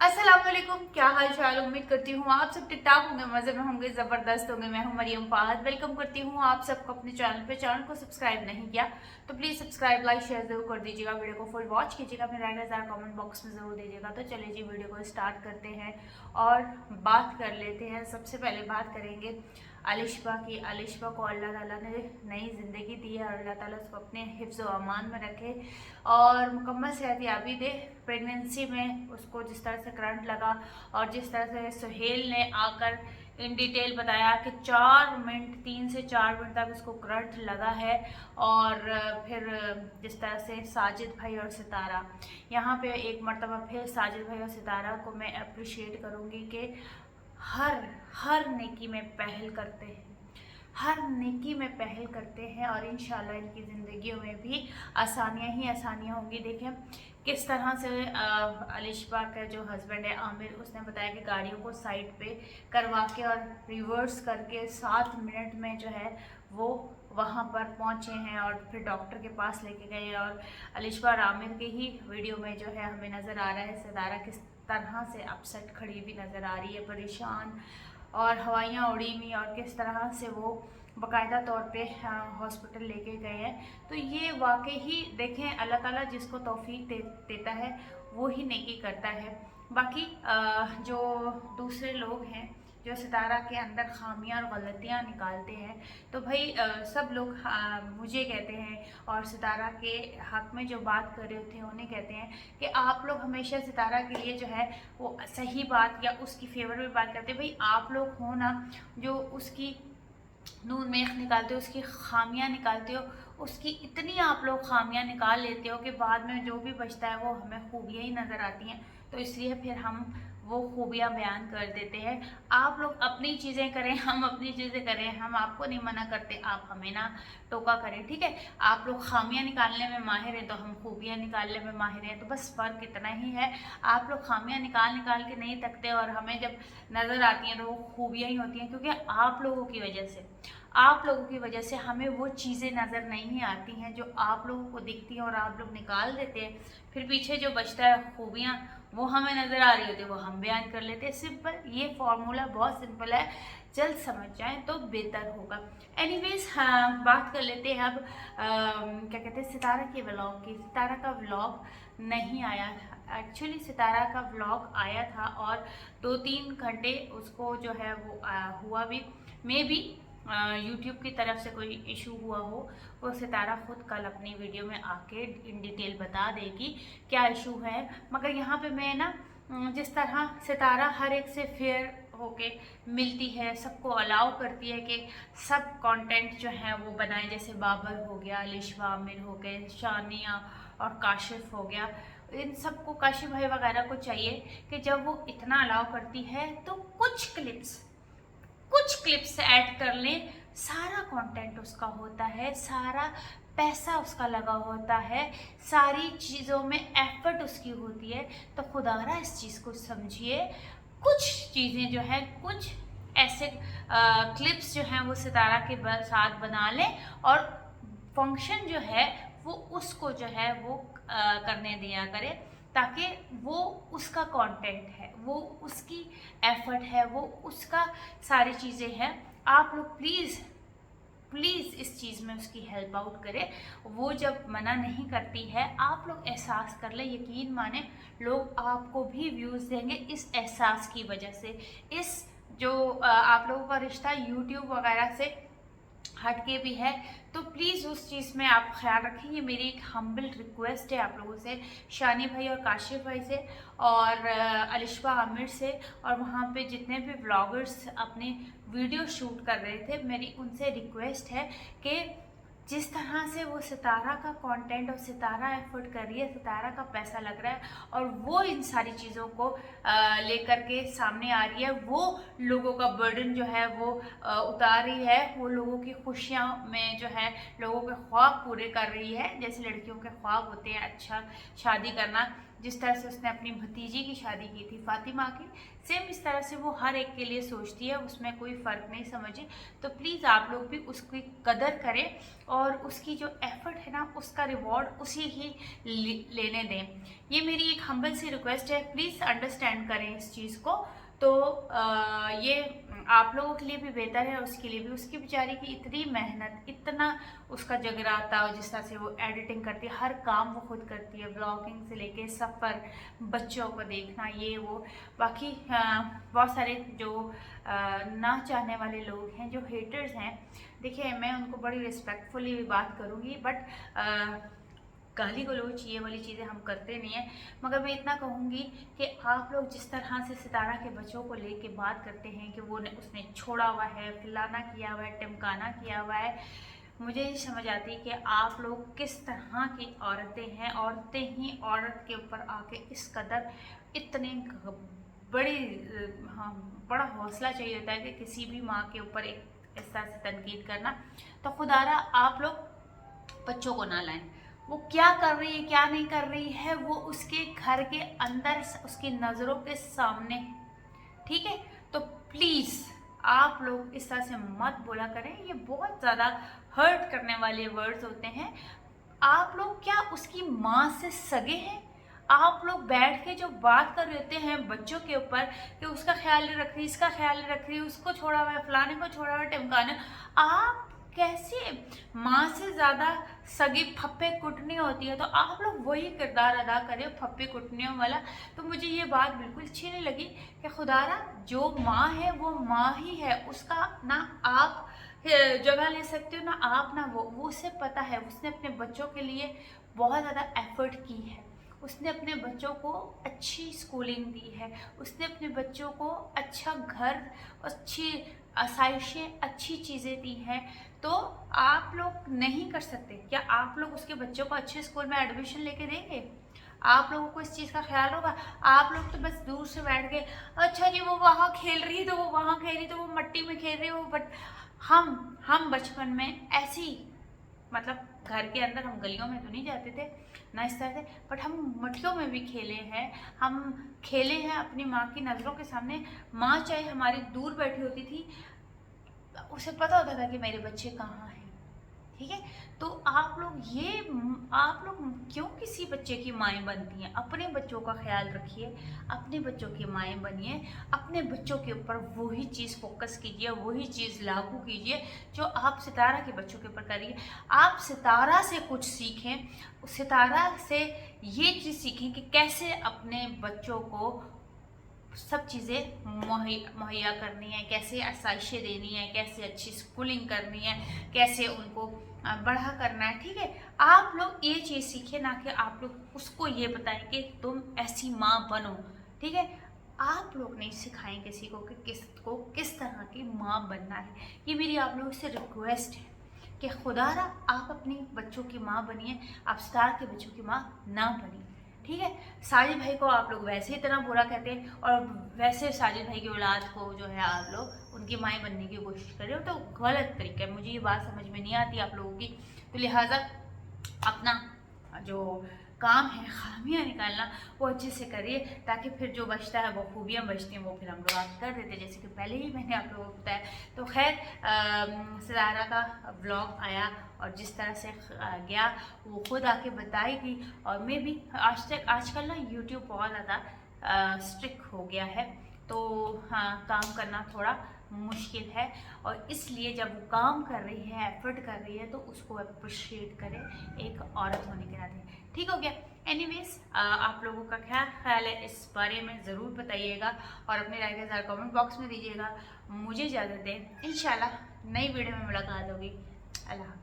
अस्सलाम वालेकुम, क्या हाल चाल। उम्मीद करती हूँ आप सब ठीक ठाक होंगे, मजे में होंगे, जबरदस्त होंगे। मैं हूँ मरियम फाहद, वेलकम करती हूँ आप सबको अपने चैनल पे। चैनल को सब्सक्राइब नहीं किया तो प्लीज सब्सक्राइब, लाइक, शेयर जरूर कर दीजिएगा। वीडियो को फुल वॉच कीजिएगा, अपने राय नज़र कमेंट बॉक्स में जरूर दीजिएगा। तो चलिए जी, वीडियो को स्टार्ट करते हैं और बात कर लेते हैं। सबसे पहले बात करेंगे अलिशबा की। अलिशबा को अल्लाह ताला ने नई ज़िंदगी दी है और अल्लाह ताला उसको अपने हिफ्ज़ व अमान में रखे और मुकम्मल सेहतयाबी दे। प्रेगनेंसी में उसको जिस तरह से करंट लगा और जिस तरह से सुहेल ने आकर इन डिटेल बताया कि 4 मिनट, 3 से 4 मिनट तक उसको करंट लगा है। और फिर जिस तरह से साजिद भाई और सितारा, यहाँ पे एक मरतबा फिर साजिद भाई और सितारा को मैं अप्रिशिएट करूँगी कि हर हर नेकी में पहल करते हैं, हर नेकी में पहल करते हैं और इंशाल्लाह इनकी ज़िंदगियों में भी आसानियाँ ही आसानियाँ होंगी। देखें किस तरह से अलिशबा का जो हस्बैंड है आमिर, उसने बताया कि गाड़ियों को साइड पे करवा के और रिवर्स करके 7 मिनट में जो है वो वहाँ पर पहुँचे हैं और फिर डॉक्टर के पास लेके गए। और अलिशबा और आमिर के ही वीडियो में जो है हमें नज़र आ रहा है सितारा किस तरह से अपसेट खड़ी भी नज़र आ रही है, परेशान, और हवाइयाँ उड़ी हुई, और किस तरह से वो बाकायदा तौर पे हॉस्पिटल लेके गए हैं। तो ये वाकई ही देखें, अल्लाह ताला जिसको तौफीक देता है वो ही नेकी करता है। बाकी जो दूसरे लोग हैं जो सितारा के अंदर खामियां और गलतियां निकालते हैं, तो भाई सब लोग मुझे कहते हैं और सितारा के हक में जो बात कर रहे थे उन्हें कहते हैं कि आप लोग हमेशा सितारा के लिए जो है वो सही बात या उसकी फेवर में बात करते हैं। भाई आप लोग हो ना जो उसकी नून मेख निकालते हो, उसकी खामियां निकालते हो, उसकी इतनी आप लोग खामियां निकाल लेते हो कि बाद में जो भी बचता है वो हमें खूबियाँ ही नज़र आती हैं। तो इसलिए फिर हम वो खूबियाँ बयान कर देते हैं। आप लोग अपनी चीज़ें करें, हम अपनी चीज़ें करें, हम आपको नहीं मना करते, आप हमें ना टोका करें, ठीक है। आप लोग खामियां निकालने में माहिर हैं तो हम खूबियाँ निकालने में माहिर हैं, तो बस फ़र्क इतना ही है। आप लोग खामियां निकाल निकाल के नहीं थकते और हमें जब नज़र आती हैं तो वो खूबियाँ ही होती हैं, क्योंकि आप लोगों की वजह से हमें वो चीज़ें नज़र नहीं आती हैं जो आप लोगों को दिखती हैं और आप लोग निकाल देते हैं। फिर पीछे जो बचता है खूबियाँ वो हमें नज़र आ रही होती है, वो हम बयान कर लेते हैं। सिंपल, ये फॉर्मूला बहुत सिंपल है, जल्द समझ जाएं तो बेहतर होगा। एनीवेज, हाँ, बात कर लेते हैं अब क्या कहते हैं सितारा के व्लॉग की। सितारा का व्लॉग नहीं आया था, एक्चुअली सितारा का व्लॉग आया था और 2-3 घंटे उसको जो है वो हुआ भी। मे बी यूट्यूब की तरफ से कोई इशू हुआ हो, वो सितारा खुद कल अपनी वीडियो में आके इन डिटेल बता देगी क्या इशू है। मगर यहाँ पे मैं ना जिस तरह सितारा हर एक से फेयर होके मिलती है, सबको अलाउ करती है कि सब कंटेंट जो है वो बनाए, जैसे बाबर हो गया, अलिशबा आमिर हो गए, शानिया और काशिफ हो गया, इन सबको, काशिफ भाई वगैरह को चाहिए कि जब वो इतना अलाउ करती है तो कुछ क्लिप्स ऐड कर लें। सारा कंटेंट उसका होता है, सारा पैसा उसका लगा होता है, सारी चीज़ों में एफर्ट उसकी होती है। तो खुदारा इस चीज़ को समझिए। कुछ चीज़ें जो है, कुछ ऐसे क्लिप्स जो हैं वो सितारा के साथ बना लें और फंक्शन जो है वो उसको जो है वो करने दिया करें, ताकि वो उसका कंटेंट है, वो उसकी एफर्ट है, वो उसका सारी चीज़ें हैं। आप लोग प्लीज़ प्लीज़ इस चीज़ में उसकी हेल्प आउट करें। वो जब मना नहीं करती है, आप लोग एहसास कर लें, यकीन माने लोग आपको भी व्यूज़ देंगे इस एहसास की वजह से। इस जो आप लोगों का रिश्ता यूट्यूब वगैरह से हटके भी है, तो प्लीज़ उस चीज़ में आप ख्याल रखें। ये मेरी एक हम्बल रिक्वेस्ट है आप लोगों से, शानी भाई और काशिफ भाई से और अलिशबा आमिर से, और वहाँ पे जितने भी व्लॉगर्स अपने वीडियो शूट कर रहे थे, मेरी उनसे रिक्वेस्ट है कि जिस तरह से वो सितारा का कंटेंट और सितारा एफर्ट कर रही है, सितारा का पैसा लग रहा है और वो इन सारी चीज़ों को लेकर के सामने आ रही है, वो लोगों का बर्डन जो है वो उतार रही है, वो लोगों की खुशियाँ में जो है लोगों के ख्वाब पूरे कर रही है। जैसे लड़कियों के ख्वाब होते हैं अच्छा शादी करना, जिस तरह से उसने अपनी भतीजी की शादी की थी फातिमा की, सेम इस तरह से वो हर एक के लिए सोचती है, उसमें कोई फ़र्क नहीं समझे। तो प्लीज़ आप लोग भी उसकी कदर करें और उसकी जो एफर्ट है ना उसका रिवॉर्ड उसी ही लेने दें। ये मेरी एक हम्बल सी रिक्वेस्ट है, प्लीज़ अंडरस्टैंड करें इस चीज़ को। तो ये आप लोगों के लिए भी बेहतर है, उसके लिए भी। उसकी बेचारी की इतनी मेहनत, इतना उसका जगराता, और जिस तरह से वो एडिटिंग करती है, हर काम वो खुद करती है, ब्लॉगिंग से लेके सफ़र, बच्चों को देखना, ये वो। बाकी बहुत सारे जो ना चाहने वाले लोग हैं, जो हेटर्स हैं, देखिए मैं उनको बड़ी रिस्पेक्टफुली बात करूँगी, बट गाली गलौज ये वाली चीज़ें हम करते नहीं हैं। मगर मैं इतना कहूँगी कि आप लोग जिस तरह से सितारा के बच्चों को लेके बात करते हैं कि वो उसने छोड़ा हुआ है, फलाना किया हुआ है, टिमकाना किया हुआ है, मुझे ये समझ आती है कि आप लोग किस तरह की औरतें हैं। औरतें ही औरत के ऊपर आके इस कदर इतने बड़ी हाँ, बड़ा हौसला चाहिए होता है कि किसी भी माँ के ऊपर एक इस तरह से तनकीद करना। तो खुदारा आप लोग बच्चों को ना लाएं। वो क्या कर रही है, क्या नहीं कर रही है, वो उसके घर के अंदर उसकी नज़रों के सामने, ठीक है। तो प्लीज़ आप लोग इस तरह से मत बोला करें, ये बहुत ज़्यादा हर्ट करने वाले वर्ड्स होते हैं। आप लोग क्या उसकी माँ से सगे हैं? आप लोग बैठ के जो बात कर रहे होते हैं बच्चों के ऊपर कि उसका ख्याल नहीं रख रही, इसका ख्याल नहीं रख रही, उसको छोड़ा हुआ है, फलाने को छोड़ा हुआ है, टिमकाने, आप कैसे माँ से ज़्यादा सगी फप्पे कुटनी होती है, तो आप लोग वही किरदार अदा करें फप्पे कुटनियों वाला। तो मुझे ये बात बिल्कुल अच्छी नहीं लगी कि खुदारा जो माँ है वो माँ ही है, उसका ना आप जगह ले सकते हो ना आप ना वो उसे पता है, उसने अपने बच्चों के लिए बहुत ज़्यादा एफर्ट की है, उसने अपने बच्चों को अच्छी स्कूलिंग दी है, उसने अपने बच्चों को अच्छा घर, अच्छी आसाइशें, अच्छी चीज़ें दी हैं। तो आप लोग नहीं कर सकते क्या? आप लोग उसके बच्चों को अच्छे स्कूल में एडमिशन लेके देंगे? आप लोगों को इस चीज़ का ख्याल होगा? आप लोग तो बस दूर से बैठ के अच्छा जी वो वहाँ खेल रही है तो वो वहाँ खेल रही, तो वो मिट्टी में खेल रही है वो, बट हम बचपन में ऐसी, मतलब घर के अंदर हम गलियों में तो नहीं जाते थे ना इस तरह से, बट हम मट्टियों में भी खेले हैं, हम खेले हैं अपनी माँ की नज़रों के सामने। माँ चाहे हमारी दूर बैठी होती थी, उसे पता होता था कि मेरे बच्चे कहाँ हैं, ठीक है। तो आप लोग क्यों किसी बच्चे की माएँ बनती हैं? अपने बच्चों का ख्याल रखिए, अपने बच्चों की माएँ बनिए, अपने बच्चों के ऊपर वही चीज़ फोकस कीजिए, वही चीज़ लागू कीजिए जो आप सितारा के बच्चों के ऊपर करिए। आप सितारा से कुछ सीखें, सितारा से ये चीज़ सीखें कि कैसे अपने बच्चों को सब चीज़ें मुहैया करनी है, कैसे आसाइशें देनी है, कैसे अच्छी स्कूलिंग करनी है, कैसे उनको बढ़ा करना है, ठीक है। आप लोग ये चीज़ सीखें, ना कि आप लोग उसको ये बताएं कि तुम ऐसी माँ बनो, ठीक है। आप लोग नहीं सिखाएं किसी को कि किस तरह की माँ बनना है। ये मेरी आप लोगों से रिक्वेस्ट है कि खुदारा आप अपनी बच्चों की माँ बनिए, आप सितारा के बच्चों की माँ ना बनिए, ठीक है। साजिद भाई को आप लोग वैसे ही इतना बुरा कहते हैं, और वैसे साजिद भाई की औलाद को जो है आप लोग उनकी माएँ बनने की कोशिश कर रहे हो, तो गलत तरीका है। मुझे ये बात समझ में नहीं आती आप लोगों की। तो लिहाजा अपना जो काम है, खामियां निकालना, वो अच्छे से करिए, ताकि फिर जो बचता है वो खूबियाँ बचती हैं, वो फिर हम लोग आप कर देते हैं, जैसे कि पहले ही मैंने आप लोगों को बताया। तो खैर सितारा का व्लॉग आया और जिस तरह से गया वो खुद आके बताएगी। और मैं भी आजकल ना यूट्यूब बहुत ज़्यादा स्ट्रिक्ट हो गया है, तो हाँ काम करना थोड़ा मुश्किल है, और इसलिए जब वो काम कर रही है, एफर्ट कर रही है, तो उसको अप्रिशिएट करें एक औरत होने के नाते, ठीक हो गया। एनीवेज आप लोगों का क्या ख्याल है इस बारे में ज़रूर बताइएगा, और अपनी राय के साथ कमेंट बॉक्स में दीजिएगा। मुझे इजाज़त दें, इंशाल्लाह नई वीडियो में मुलाकात होगी। अल्लाह।